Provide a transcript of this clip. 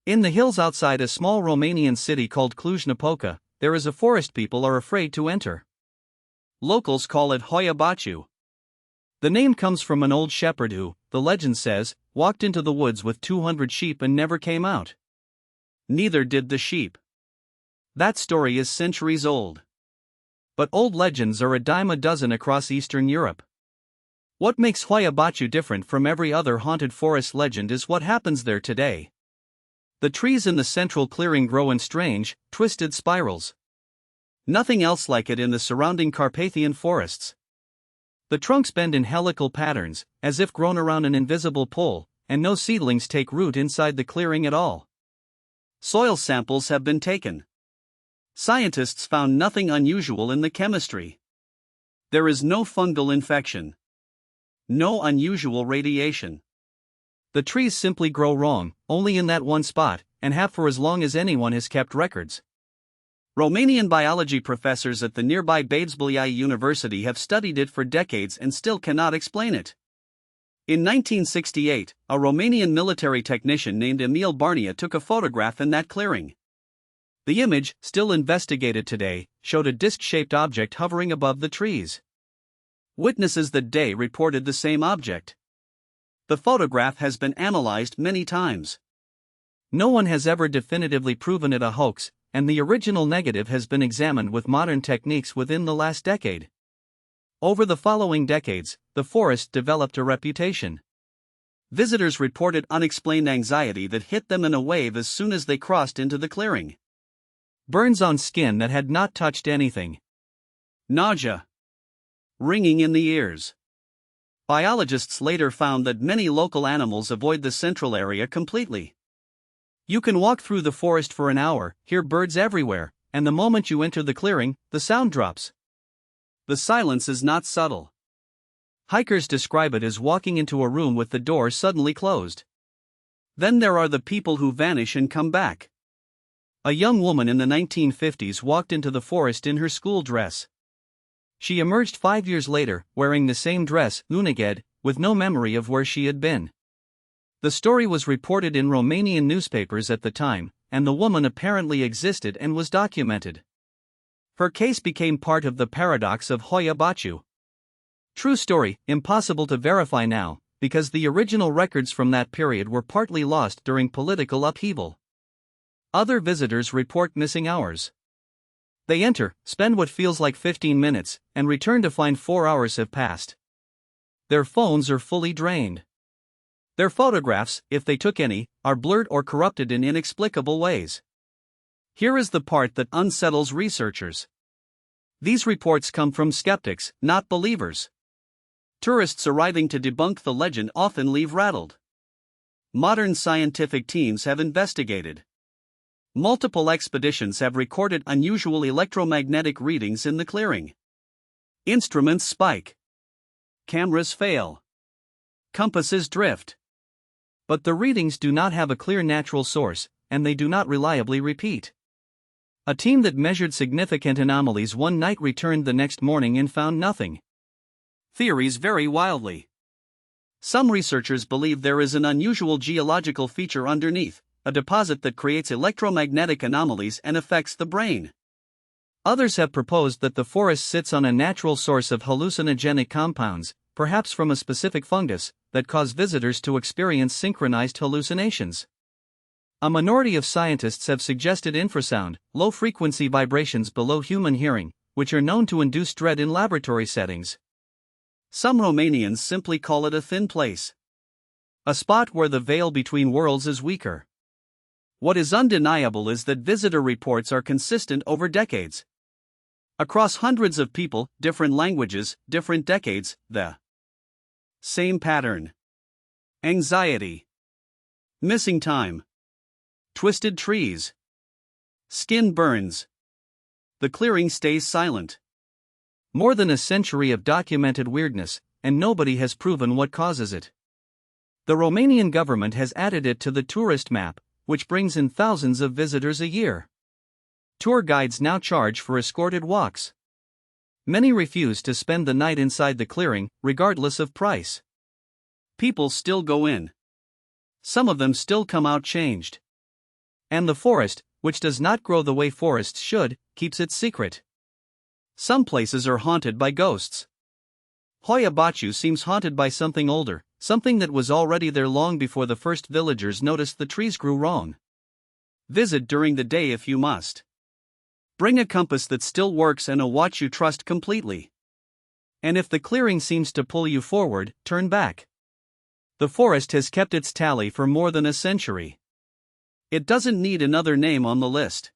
In the hills outside a small Romanian city called Cluj-Napoca, there is a forest people are afraid to enter. Locals call it Hoia Baciu. The name comes from an old shepherd who, the legend says, walked into the woods with 200 sheep and never came out. Neither did the sheep. That story is centuries old. But old legends are a dime a dozen across Eastern Europe. What makes Hoia Baciu different from every other haunted forest legend is what happens there today. The trees in the central clearing grow in strange, twisted spirals. Nothing else like it in the surrounding Carpathian forests. The trunks bend in helical patterns, as if grown around an invisible pole, and no seedlings take root inside the clearing at all. Soil samples have been taken. Scientists found nothing unusual in the chemistry. There is no fungal infection. No unusual radiation. The trees simply grow wrong, only in that one spot, and have for as long as anyone has kept records. Romanian biology professors at the nearby Babeș-Bolyai University have studied it for decades and still cannot explain it. In 1968, a Romanian military technician named Emil Barnia took a photograph in that clearing. The image, still investigated today, showed a disc-shaped object hovering above the trees. Witnesses that day reported the same object. The photograph has been analyzed many times. No one has ever definitively proven it a hoax, and the original negative has been examined with modern techniques within the last decade. Over the following decades, the forest developed a reputation. Visitors reported unexplained anxiety that hit them in a wave as soon as they crossed into the clearing. Burns on skin that had not touched anything. Nausea. Ringing in the ears. Biologists later found that many local animals avoid the central area completely. You can walk through the forest for an hour, hear birds everywhere, and the moment you enter the clearing, the sound drops. The silence is not subtle. Hikers describe it as walking into a room with the door suddenly closed. Then there are the people who vanish and come back. A young woman in the 1950s walked into the forest in her school dress. She emerged 5 years later, wearing the same dress, unexplained, with no memory of where she had been. The story was reported in Romanian newspapers at the time, and the woman apparently existed and was documented. Her case became part of the paradox of Hoia Baciu. True story, impossible to verify now, because the original records from that period were partly lost during political upheaval. Other visitors report missing hours. They enter, spend what feels like 15 minutes, and return to find 4 hours have passed. Their phones are fully drained. Their photographs, if they took any, are blurred or corrupted in inexplicable ways. Here is the part that unsettles researchers. These reports come from skeptics, not believers. Tourists arriving to debunk the legend often leave rattled. Modern scientific teams have investigated. Multiple expeditions have recorded unusual electromagnetic readings in the clearing. Instruments spike. Cameras fail. Compasses drift. But the readings do not have a clear natural source, and they do not reliably repeat. A team that measured significant anomalies one night returned the next morning and found nothing. Theories vary wildly. Some researchers believe there is an unusual geological feature underneath, a deposit that creates electromagnetic anomalies and affects the brain. Others have proposed that the forest sits on a natural source of hallucinogenic compounds, perhaps from a specific fungus, that cause visitors to experience synchronized hallucinations. A minority of scientists have suggested infrasound, low-frequency vibrations below human hearing, which are known to induce dread in laboratory settings. Some Romanians simply call it a thin place. A spot where the veil between worlds is weaker. What is undeniable is that visitor reports are consistent over decades. Across hundreds of people, different languages, different decades, the same pattern. Anxiety. Missing time. Twisted trees. Skin burns. The clearing stays silent. More than a century of documented weirdness, and nobody has proven what causes it. The Romanian government has added it to the tourist map, which brings in thousands of visitors a year. Tour guides now charge for escorted walks. Many refuse to spend the night inside the clearing, regardless of price. People still go in. Some of them still come out changed. And the forest, which does not grow the way forests should, keeps its secret. Some places are haunted by ghosts. Hoia Baciu seems haunted by something older, something that was already there long before the first villagers noticed the trees grew wrong. Visit during the day if you must. Bring a compass that still works and a watch you trust completely. And if the clearing seems to pull you forward, turn back. The forest has kept its tally for more than a century. It doesn't need another name on the list.